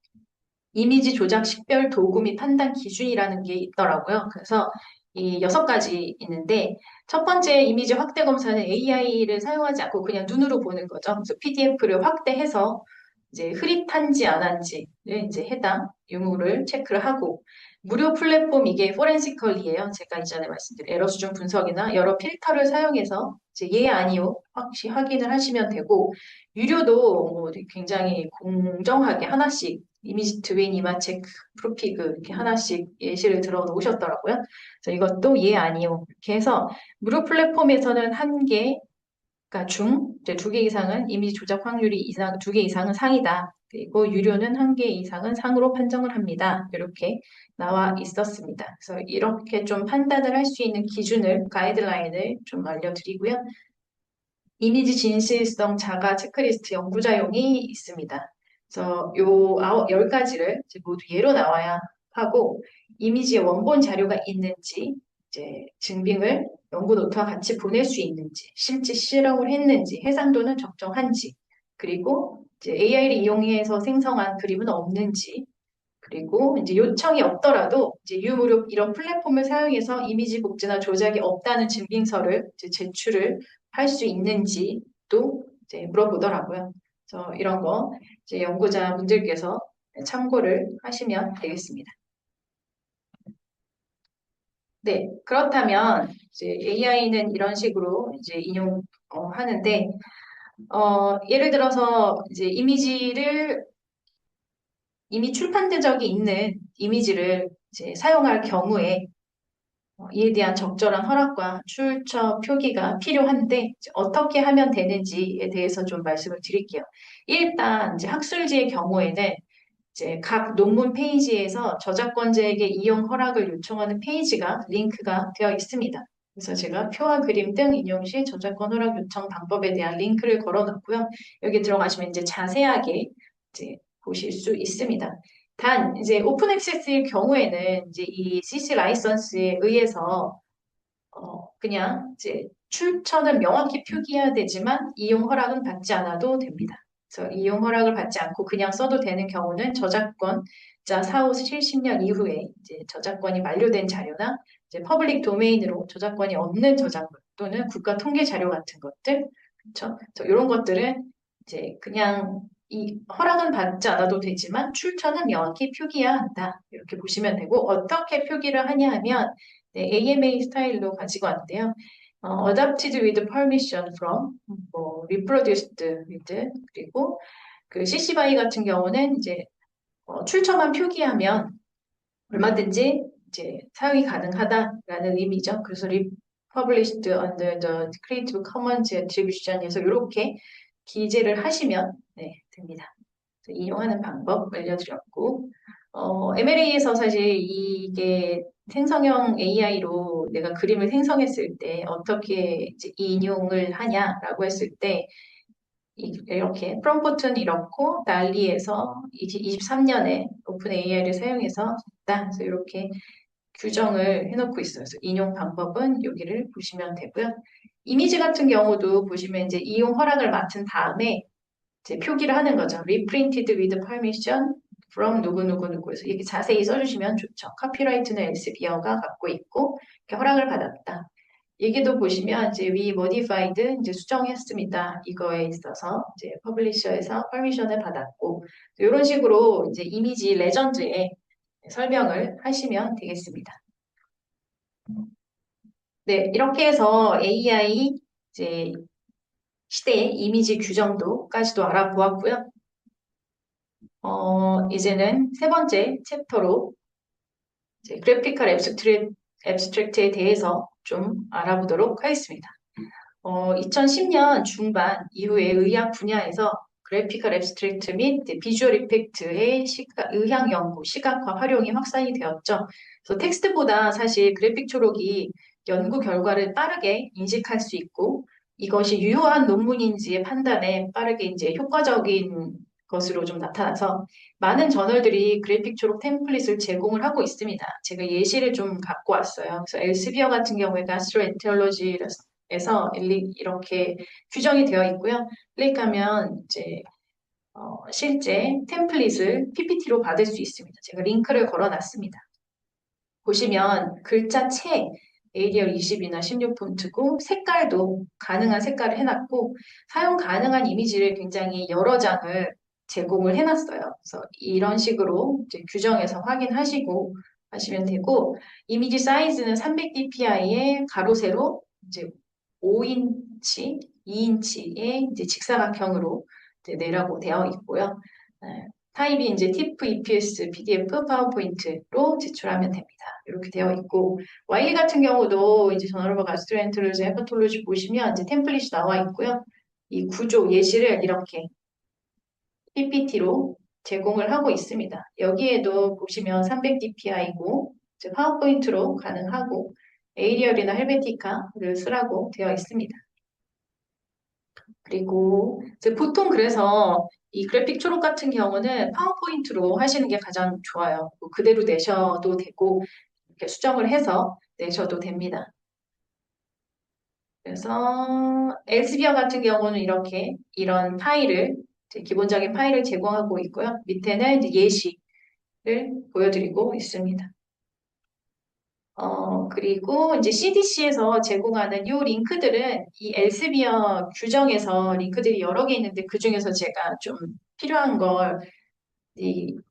이미지 조작 식별 도구 및 판단 기준이라는 게 있더라고요. 그래서 이 6가지 있는데 첫 번째 이미지 확대 검사는 AI를 사용하지 않고 그냥 눈으로 보는 거죠. 그래서 PDF를 확대해서 이제 흐릿한지 안 한지를 이제 해당 유무를 체크를 하고 무료 플랫폼 이게 포렌시컬이에요. 제가 이전에 말씀드린 에러 수준 분석이나 여러 필터를 사용해서 이제 예 아니요 확실히 확인을 하시면 되고 유료도 뭐 굉장히 공정하게 하나씩 이미지 트윈, 이마 체크, 프로피그 이렇게 하나씩 예시를 들어 놓으셨더라고요. 그래서 이것도 예 아니요 이렇게 해서 무료 플랫폼에서는 한 개, 그러니까 중, 이제 2개 이상은 이미지 조작 확률이 이상, 2개 이상은 상이다. 그리고 유료는 한 개 이상은 상으로 판정을 합니다. 이렇게 나와 있었습니다. 그래서 이렇게 좀 판단을 할 수 있는 기준을, 가이드라인을 좀 알려드리고요. 이미지 진실성 자가 체크리스트 연구자용이 있습니다. 그래서 요 10가지를 모두 예로 나와야 하고 이미지의 원본 자료가 있는지 이제 증빙을 연구 노트와 같이 보낼 수 있는지 실제 실험을 했는지 해상도는 적정한지 그리고 이제 AI를 이용해서 생성한 그림은 없는지 그리고 이제 요청이 없더라도 이제 유무료 이런 플랫폼을 사용해서 이미지 복제나 조작이 없다는 증빙서를 이제 제출을 할 수 있는지도 이제 물어보더라고요. 그래서 이런 거 이제 연구자분들께서 참고를 하시면 되겠습니다. 네, 그렇다면 이제 AI는 이런 식으로 이제 인용하는데 예를 들어서 이제 이미 출판된 적이 있는 이미지를 이제 사용할 경우에 이에 대한 적절한 허락과 출처 표기가 필요한데 이제 어떻게 하면 되는지에 대해서 좀 말씀을 드릴게요. 일단 이제 학술지의 경우에는 이제 각 논문 페이지에서 저작권자에게 이용 허락을 요청하는 페이지가 링크가 되어 있습니다. 그래서 제가 표와 그림 등 인용 시 저작권 허락 요청 방법에 대한 링크를 걸어 놨고요. 여기 들어가시면 이제 자세하게 이제 보실 수 있습니다. 단 이제 오픈 액세스일 경우에는 이제 이 CC 라이선스에 의해서 그냥 이제 출처는 명확히 표기해야 되지만 이용 허락은 받지 않아도 됩니다. 그래서 이용 허락을 받지 않고 그냥 써도 되는 경우는 저작권자 사후 70년 이후에 이제 저작권이 만료된 자료나 이제 퍼블릭 도메인으로 저작권이 없는 저작물 또는 국가 통계 자료 같은 것들, 그렇죠? 이런 것들은 이제 그냥 이 허락은 받지 않아도 되지만 출처는 명확히 표기해야 한다. 이렇게 보시면 되고 어떻게 표기를 하냐 하면 네, AMA 스타일로 가지고 왔는데요. adapted with permission from, reproduced with, 그리고 그 CC BY 같은 경우는 이제 출처만 표기하면 얼마든지 이제 사용이 가능하다라는 의미죠. 그래서 republished under the Creative Commons Attribution에서 이렇게 기재를 하시면 네, 됩니다. 이용하는 방법 알려드렸고, MLA에서 사실 이게 생성형 AI로 내가 그림을 생성했을 때 어떻게 이제 인용을 하냐라고 했을 때 이렇게 프롬프트는 이렇고 달리에서 23년에 오픈 AI를 사용해서 했다. 그래서 이렇게 규정을 해놓고 있어요. 그래서 인용 방법은 여기를 보시면 되고요. 이미지 같은 경우도 보시면 이제 이용 허락을 맡은 다음에 이제 표기를 하는 거죠. reprinted with permission from 누구누구누구. 그래서 이렇게 자세히 써주시면 좋죠. 카피라이트는 엘스비어가 갖고 있고 이렇게 허락을 받았다. 여기도 보시면 이제 we modified 이제 수정했습니다. 이거에 있어서 이제 퍼블리셔에서 퍼미션을 받았고 이런 식으로 이제 이미지 레전드에 설명을 하시면 되겠습니다. 네, 이렇게 해서 AI 이제 시대의 이미지 규정도까지도 알아보았고요. 이제는 세 번째 챕터로 이제 그래피컬 앱스트랙트에 대해서 좀 알아보도록 하겠습니다. 2010년 중반 이후에 의학 분야에서 그래피컬 앱스트랙트 및 비주얼 이펙트의 의학 연구, 시각화 활용이 확산이 되었죠. 그래서 텍스트보다 사실 그래픽 초록이 연구 결과를 빠르게 인식할 수 있고 이것이 유효한 논문인지의 판단에 빠르게 이제 효과적인 것으로 좀 나타나서 많은 저널들이 그래픽 초록 템플릿을 제공을 하고 있습니다. 제가 예시를 좀 갖고 왔어요. 그래서 엘스비어 같은 경우에 gastroenterology에서 이렇게 규정이 되어 있고요. 클릭하면 이제 실제 템플릿을 PPT로 받을 수 있습니다. 제가 링크를 걸어놨습니다. 보시면 글자체 ADR 20이나 16폰트고 색깔도 가능한 색깔을 해놨고 사용 가능한 이미지를 굉장히 여러 장을 제공을 해놨어요. 그래서 이런 식으로 이제 규정해서 확인하시고 하시면 되고 이미지 사이즈는 300dpi의 가로 세로 이제 5인치, 2인치의 이제 직사각형으로 이제 내라고 되어 있고요. 타입이 이제 TIFF, EPS, PDF, 파워포인트로 제출하면 됩니다. 이렇게 되어 있고 와일 같은 경우도 이제 저널버 가스트로엔테롤로지, 헤파톨로지 보시면 이제 템플릿이 나와 있고요. 이 구조 예시를 이렇게 PPT로 제공을 하고 있습니다. 여기에도 보시면 300dpi이고 이제 파워포인트로 가능하고 에이리얼이나 헬베티카를 쓰라고 되어 있습니다. 그리고 이제 보통 그래서 이 그래픽 초록 같은 경우는 파워포인트로 하시는 게 가장 좋아요. 뭐 그대로 내셔도 되고 이렇게 수정을 해서 내셔도 됩니다. 그래서 엘스비어 같은 경우는 이렇게 이런 파일을 기본적인 파일을 제공하고 있고요. 밑에는 이제 예시를 보여드리고 있습니다. 그리고 이제 CDC에서 제공하는 이 링크들은 이 엘스비어 규정에서 링크들이 여러 개 있는데 그 중에서 제가 좀 필요한 걸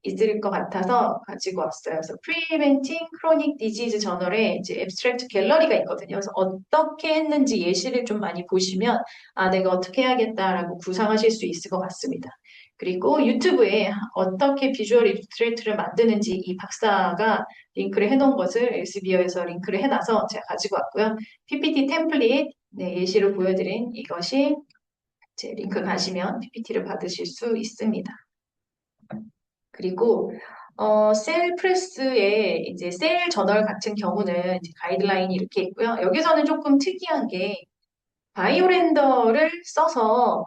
있을 것 같아서 가지고 왔어요. 그래서 Preventing Chronic Disease 저널에 이제 앱스트랙트 갤러리가 있거든요. 그래서 어떻게 했는지 예시를 좀 많이 보시면 아, 내가 어떻게 해야겠다라고 구상하실 수 있을 것 같습니다. 그리고 유튜브에 어떻게 비주얼 일러스트레이터를 만드는지 이 박사가 링크를 해놓은 것을 엘스비어에서 링크를 해놔서 제가 가지고 왔고요. PPT 템플릿 네, 예시로 보여드린 이것이 제 링크 가시면 PPT를 받으실 수 있습니다. 그리고 셀프레스의 이제 셀 저널 같은 경우는 이제 가이드라인이 이렇게 있고요. 여기서는 조금 특이한 게 바이오렌더를 써서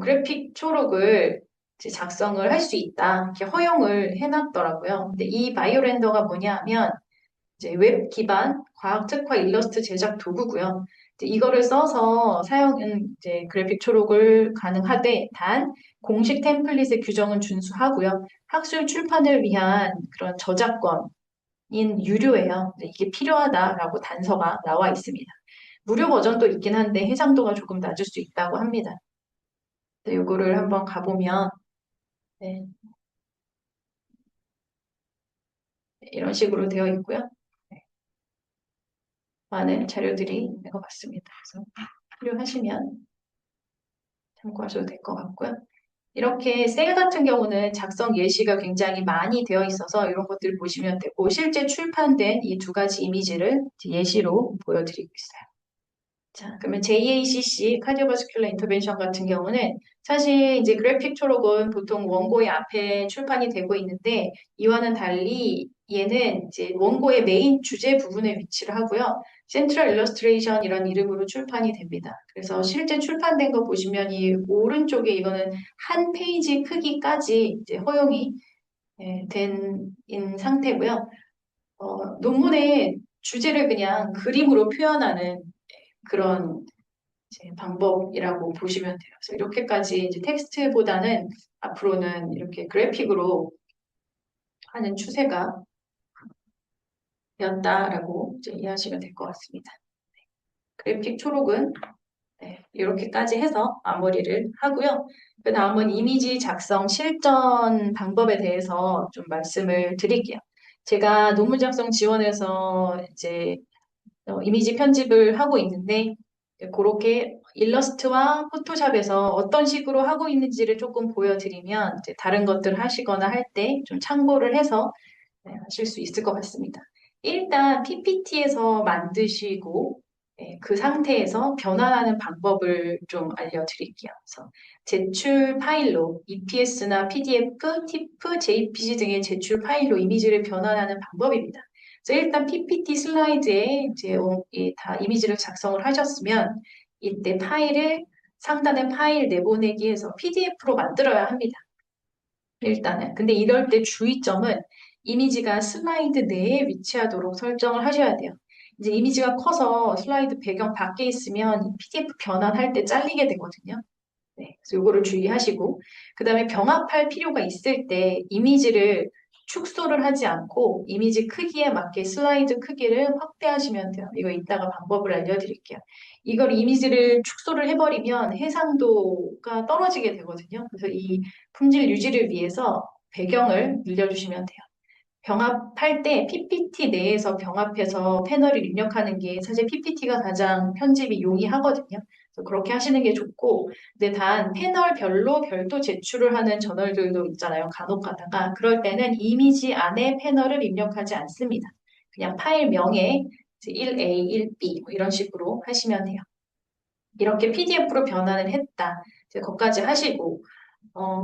그래픽 초록을 이제 작성을 할 수 있다. 이렇게 허용을 해놨더라고요. 근데 이 바이오렌더가 뭐냐면 이제 웹 기반 과학 특화 일러스트 제작 도구고요. 이제 이거를 써서 사용은 이제 그래픽 초록을 가능하되 단 공식 템플릿의 규정은 준수하고요. 학술 출판을 위한 그런 저작권인 유료예요. 이게 필요하다라고 단서가 나와 있습니다. 무료 버전도 있긴 한데 해상도가 조금 낮을 수 있다고 합니다. 요거를 한번 가보면 네, 이런 식으로 되어 있고요. 네, 많은 자료들이 있는 것 같습니다. 그래서 필요하시면 참고하셔도 될 것 같고요. 이렇게 셀 같은 경우는 작성 예시가 굉장히 많이 되어 있어서 이런 것들 보시면 되고 실제 출판된 이 두 가지 이미지를 예시로 보여드리고 있어요. 자, 그러면 JACC 카디오바스큘러 인터벤션 같은 경우는 사실 이제 그래픽 초록은 보통 원고의 앞에 출판이 되고 있는데 이와는 달리 얘는 이제 원고의 메인 주제 부분에 위치를 하고요. 센트럴 일러스트레이션 이런 이름으로 출판이 됩니다. 그래서 실제 출판된 거 보시면 이 오른쪽에 이거는 한 페이지 크기까지 이제 허용이 된 상태고요. 논문의 주제를 그냥 그림으로 표현하는 그런 이제 방법이라고 보시면 돼요. 그래서 이렇게까지 이제 텍스트보다는 앞으로는 이렇게 그래픽으로 하는 추세가 되었다라고 이제 이해하시면 될 것 같습니다. 그래픽 초록은 네, 이렇게까지 해서 마무리를 하고요. 그 다음은 이미지 작성 실전 방법에 대해서 좀 말씀을 드릴게요. 제가 논문 작성 지원에서 이제 이미지 편집을 하고 있는데 그렇게 일러스트와 포토샵에서 어떤 식으로 하고 있는지를 조금 보여드리면 이제 다른 것들을 하시거나 할 때 좀 참고를 해서 하실 수 있을 것 같습니다. 일단 PPT에서 만드시고 그 상태에서 변환하는 방법을 좀 알려드릴게요. 그래서 제출 파일로 EPS나 PDF, TIFF, JPG 등의 제출 파일로 이미지를 변환하는 방법입니다. 그래서 일단 PPT 슬라이드에 이제 다 이미지를 작성을 하셨으면 이때 파일을 상단의 파일 내보내기에서 PDF로 만들어야 합니다. 일단은. 근데 이럴 때 주의점은 이미지가 슬라이드 내에 위치하도록 설정을 하셔야 돼요. 이제 이미지가 커서 슬라이드 배경 밖에 있으면 PDF 변환할 때 잘리게 되거든요. 네, 그래서 이거를 주의하시고 그 다음에 병합할 필요가 있을 때 이미지를 축소를 하지 않고 이미지 크기에 맞게 슬라이드 크기를 확대하시면 돼요. 이거 이따가 방법을 알려드릴게요. 이걸 이미지를 축소를 해버리면 해상도가 떨어지게 되거든요. 그래서 이 품질 유지를 위해서 배경을 늘려주시면 돼요. 병합할 때 PPT 내에서 병합해서 패널을 입력하는 게 사실 PPT가 가장 편집이 용이하거든요. 그래서 그렇게 하시는 게 좋고, 근데 단 패널별로 별도 제출을 하는 저널들도 있잖아요. 간혹 가다가. 그럴 때는 이미지 안에 패널을 입력하지 않습니다. 그냥 파일명에 1A, 1B 뭐 이런 식으로 하시면 돼요. 이렇게 PDF로 변환을 했다. 이제 거기까지 하시고,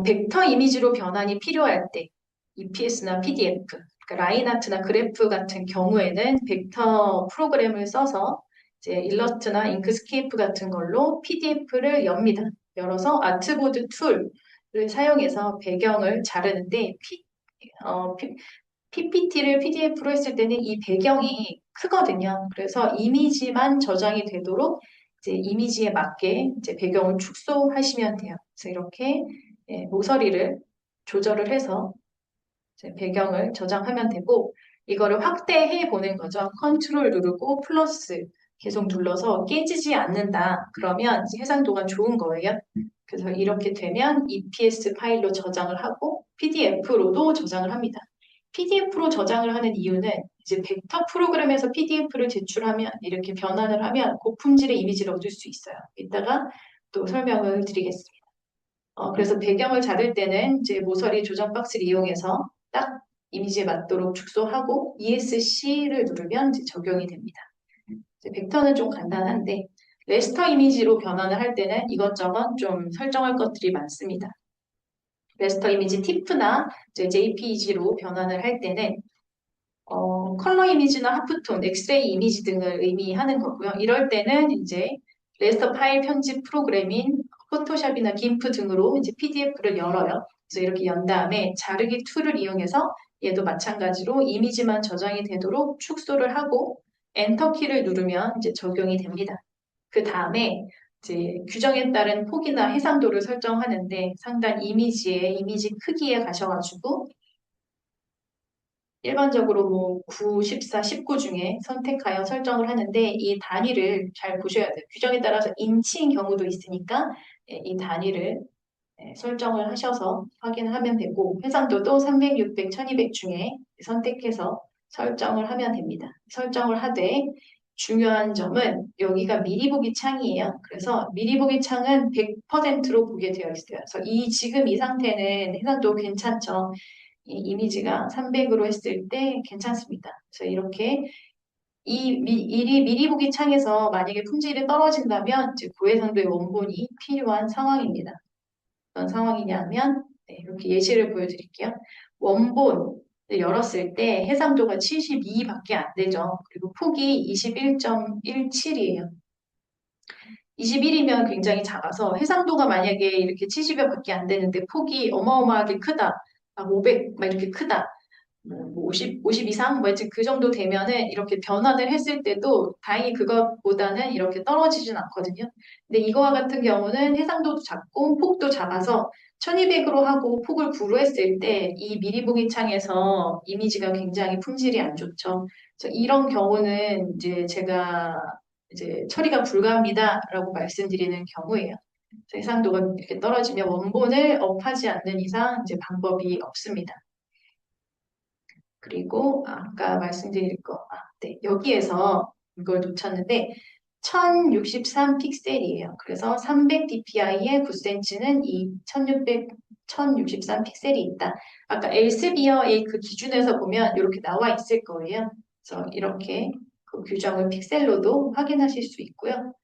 벡터 이미지로 변환이 필요할 때 EPS나 PDF, 그러니까 라인아트나 그래프 같은 경우에는 벡터 프로그램을 써서 이제 일러스트나 인크스케이프 같은 걸로 PDF를 엽니다. 열어서 아트보드 툴을 사용해서 배경을 자르는데 PPT를 PDF로 했을 때는 이 배경이 크거든요. 그래서 이미지만 저장이 되도록 이제 이미지에 맞게 이제 배경을 축소하시면 돼요. 그래서 이렇게 모서리를 조절을 해서 이제 배경을 저장하면 되고 이거를 확대해 보는 거죠. 컨트롤 누르고 플러스 계속 눌러서 깨지지 않는다. 그러면 이제 해상도가 좋은 거예요. 그래서 이렇게 되면 EPS 파일로 저장을 하고 PDF로도 저장을 합니다. PDF로 저장을 하는 이유는 이제 벡터 프로그램에서 PDF를 제출하면 이렇게 변환을 하면 고품질의 이미지를 얻을 수 있어요. 이따가 또 설명을 드리겠습니다. 그래서 배경을 잡을 때는 이제 모서리 조정 박스를 이용해서 딱 이미지에 맞도록 축소하고 ESC를 누르면 이제 적용이 됩니다. 이제 벡터는 좀 간단한데 레스터 이미지로 변환을 할 때는 이것저것 좀 설정할 것들이 많습니다. 레스터 이미지 TIFF나 JPEG로 변환을 할 때는 컬러 이미지나 하프톤, 엑스레이 이미지 등을 의미하는 거고요. 이럴 때는 이제 레스터 파일 편집 프로그램인 포토샵이나 김프 등으로 이제 PDF를 열어요. 그래서 이렇게 연 다음에 자르기 툴을 이용해서 얘도 마찬가지로 이미지만 저장이 되도록 축소를 하고 엔터 키를 누르면 이제 적용이 됩니다. 그 다음에 이제 규정에 따른 폭이나 해상도를 설정하는데 상단 이미지의 이미지 크기에 가셔가지고 일반적으로 뭐 9, 14, 19 중에 선택하여 설정을 하는데 이 단위를 잘 보셔야 돼요. 규정에 따라서 인치인 경우도 있으니까 이 단위를 설정을 하셔서 확인을 하면 되고 해상도도 300, 600, 1200 중에 선택해서 설정을 하면 됩니다. 설정을 하되 중요한 점은 여기가 미리 보기 창이에요. 그래서 미리 보기 창은 100%로 보게 되어 있어요. 그래서 지금 이 상태는 해상도 괜찮죠. 이 이미지가 300으로 했을 때 괜찮습니다. 그래서 이렇게 미리 보기 창에서 만약에 품질이 떨어진다면 이제 고해상도의 원본이 필요한 상황입니다. 어떤 상황이냐면 이렇게 예시를 보여드릴게요. 원본 열었을 때 해상도가 72밖에 안 되죠. 그리고 폭이 21.17이에요. 21이면 굉장히 작아서 해상도가 만약에 이렇게 70여밖에 안 되는데 폭이 어마어마하게 크다. 500, 막 이렇게 크다. 뭐 50 이상? 뭐 그 정도 되면은 이렇게 변환을 했을 때도 다행히 그것보다는 이렇게 떨어지진 않거든요. 근데 이거와 같은 경우는 해상도도 작고 폭도 작아서 1200으로 하고 폭을 9로 했을 때 이 미리 보기 창에서 이미지가 굉장히 품질이 안 좋죠. 그래서 이런 경우는 이제 제가 이제 처리가 불가합니다라고 말씀드리는 경우예요. 그래서 해상도가 이렇게 떨어지면 원본을 업하지 않는 이상 이제 방법이 없습니다. 그리고 아까 말씀드릴 거, 네, 여기에서 이걸 놓쳤는데 1063 픽셀이에요. 그래서 300 dpi에 9cm는 이 1063 픽셀이 있다. 아까 엘스비어의 그 기준에서 보면 이렇게 나와 있을 거예요. 그래서 이렇게 그 규정을 픽셀로도 확인하실 수 있고요.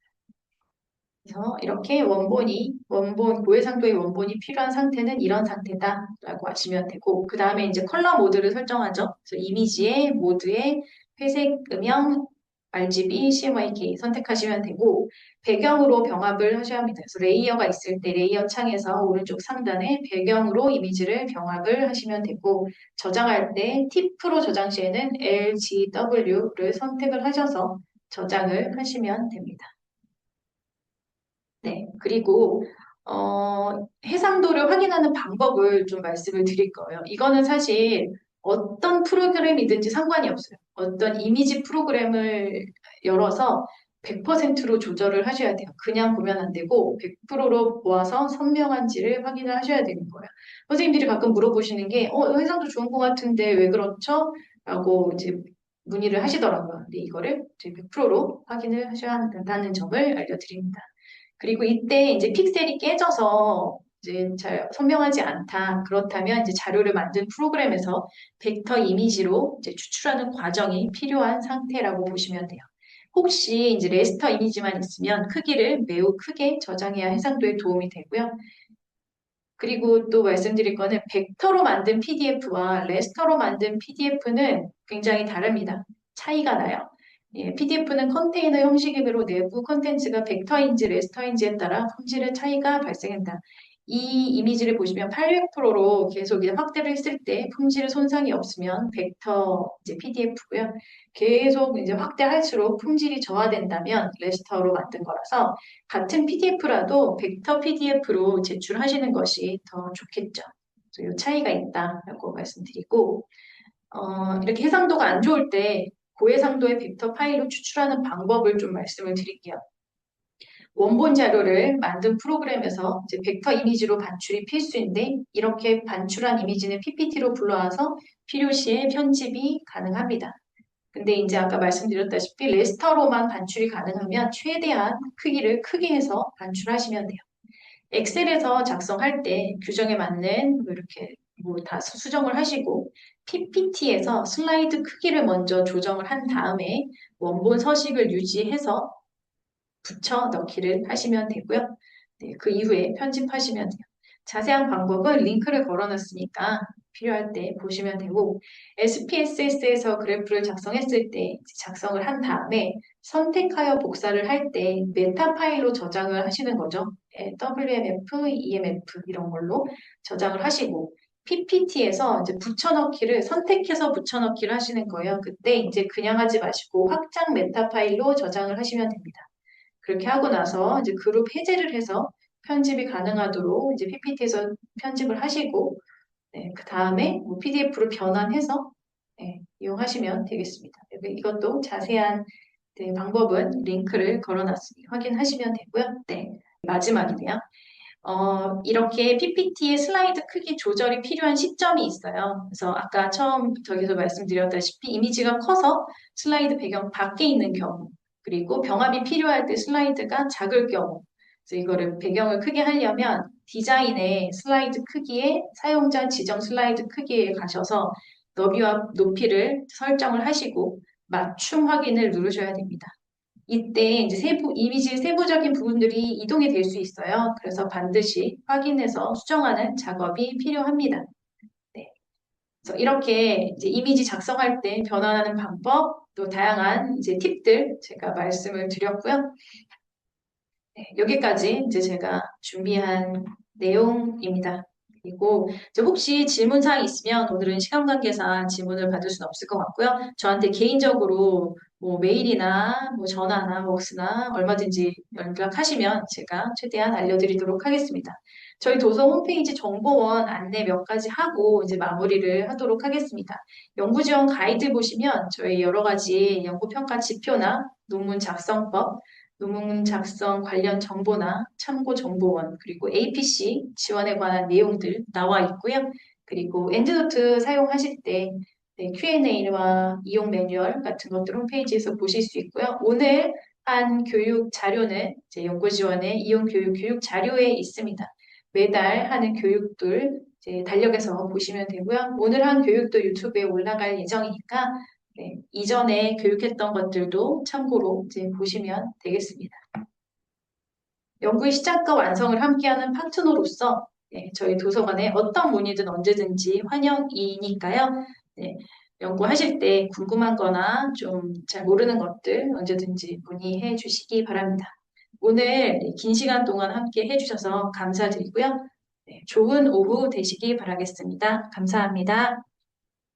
그래서 이렇게 고해상도의 원본이 필요한 상태는 이런 상태다라고 하시면 되고, 그 다음에 이제 컬러 모드를 설정하죠. 그래서 이미지의 모드에 회색, 음영, RGB, CMYK 선택하시면 되고, 배경으로 병합을 하셔야 합니다. 그래서 레이어가 있을 때 레이어 창에서 오른쪽 상단에 배경으로 이미지를 병합을 하시면 되고, 저장할 때 TIFF로 저장 시에는 LGW를 선택을 하셔서 저장을 하시면 됩니다. 네, 그리고 해상도를 확인하는 방법을 좀 말씀을 드릴 거예요. 이거는 사실 어떤 프로그램이든지 상관이 없어요. 어떤 이미지 프로그램을 열어서 100%로 조절을 하셔야 돼요. 그냥 보면 안 되고 100%로 모아서 선명한지를 확인을 하셔야 되는 거예요. 선생님들이 가끔 물어보시는 게 해상도 좋은 것 같은데 왜 그렇죠? 라고 이제 문의를 하시더라고요. 근데 이거를 100%로 확인을 하셔야 한다는 점을 알려드립니다. 그리고 이때 이제 픽셀이 깨져서 이제 잘 선명하지 않다. 그렇다면 이제 자료를 만든 프로그램에서 벡터 이미지로 이제 추출하는 과정이 필요한 상태라고 보시면 돼요. 혹시 이제 레스터 이미지만 있으면 크기를 매우 크게 저장해야 해상도에 도움이 되고요. 그리고 또 말씀드릴 거는 벡터로 만든 PDF와 레스터로 만든 PDF는 굉장히 다릅니다. 차이가 나요. 예, PDF는 컨테이너 형식이므로 내부 컨텐츠가 벡터인지 레스터인지에 따라 품질의 차이가 발생한다. 이 이미지를 보시면 800%로 계속 이제 확대를 했을 때 품질 손상이 없으면 벡터 이제 PDF고요. 계속 이제 확대할수록 품질이 저하된다면 레스터로 만든 거라서 같은 PDF라도 벡터 PDF로 제출하시는 것이 더 좋겠죠. 그래서 이 차이가 있다라고 말씀드리고 이렇게 해상도가 안 좋을 때 고해상도의 벡터 파일로 추출하는 방법을 좀 말씀을 드릴게요. 원본 자료를 만든 프로그램에서 이제 벡터 이미지로 반출이 필수인데 이렇게 반출한 이미지는 PPT로 불러와서 필요시에 편집이 가능합니다. 근데 이제 아까 말씀드렸다시피 레스터로만 반출이 가능하면 최대한 크기를 크게 해서 반출하시면 돼요. 엑셀에서 작성할 때 규정에 맞는 뭐 이렇게 뭐 다 수정을 하시고 PPT에서 슬라이드 크기를 먼저 조정을 한 다음에 원본 서식을 유지해서 붙여 넣기를 하시면 되고요. 네, 그 이후에 편집하시면 돼요. 자세한 방법은 링크를 걸어놨으니까 필요할 때 보시면 되고 SPSS에서 그래프를 작성했을 때 작성을 한 다음에 선택하여 복사를 할 때 메타 파일로 저장을 하시는 거죠. WMF, EMF 이런 걸로 저장을 하시고 PPT에서 이제 붙여넣기를 선택해서 붙여넣기를 하시는 거예요. 그때 이제 그냥 하지 마시고 확장 메타 파일로 저장을 하시면 됩니다. 그렇게 하고 나서 이제 그룹 해제를 해서 편집이 가능하도록 이제 PPT에서 편집을 하시고 네, 그 다음에 뭐 PDF로 변환해서 네, 이용하시면 되겠습니다. 이것도 자세한 네, 방법은 링크를 걸어놨으니 확인하시면 되고요. 네, 마지막이네요. 이렇게 PPT의 슬라이드 크기 조절이 필요한 시점이 있어요. 그래서 아까 처음 저기서 말씀드렸다시피 이미지가 커서 슬라이드 배경 밖에 있는 경우, 그리고 병합이 필요할 때 슬라이드가 작을 경우, 그래서 이거를 배경을 크게 하려면 디자인의 슬라이드 크기에 사용자 지정 슬라이드 크기에 가셔서 너비와 높이를 설정을 하시고 맞춤 확인을 누르셔야 됩니다. 이때 이제 이미지 세부적인 부분들이 이동이 될 수 있어요. 그래서 반드시 확인해서 수정하는 작업이 필요합니다. 네. 그래서 이렇게 이제 이미지 작성할 때 변환하는 방법, 또 다양한 이제 팁들 제가 말씀을 드렸고요. 네, 여기까지 이제 제가 준비한 내용입니다. 그리고 이제 혹시 질문사항 있으면 오늘은 시간 관계상 질문을 받을 수는 없을 것 같고요. 저한테 개인적으로 뭐 메일이나 뭐 전화나 웍스나 얼마든지 연락하시면 제가 최대한 알려드리도록 하겠습니다. 저희 도서 홈페이지 정보원 안내 몇 가지 하고 이제 마무리를 하도록 하겠습니다. 연구지원 가이드 보시면 저희 여러 가지 연구평가 지표나 논문 작성법, 논문 작성 관련 정보나 참고 정보원, 그리고 APC 지원에 관한 내용들 나와 있고요. 그리고 엔드노트 사용하실 때 Q&A와 이용 매뉴얼 같은 것들 홈페이지에서 보실 수 있고요. 오늘 한 교육 자료는 제 연구지원의 이용 교육 자료에 있습니다. 매달 하는 교육들 이제 달력에서 보시면 되고요. 오늘 한 교육도 유튜브에 올라갈 예정이니까 네, 이전에 교육했던 것들도 참고로 이제 보시면 되겠습니다. 연구의 시작과 완성을 함께하는 파트너로서 네, 저희 도서관에 어떤 문의든 언제든지 환영이니까요. 네, 연구하실 때 궁금한 거나 좀 잘 모르는 것들 언제든지 문의해 주시기 바랍니다. 오늘 긴 시간 동안 함께 해주셔서 감사드리고요. 네, 좋은 오후 되시기 바라겠습니다. 감사합니다.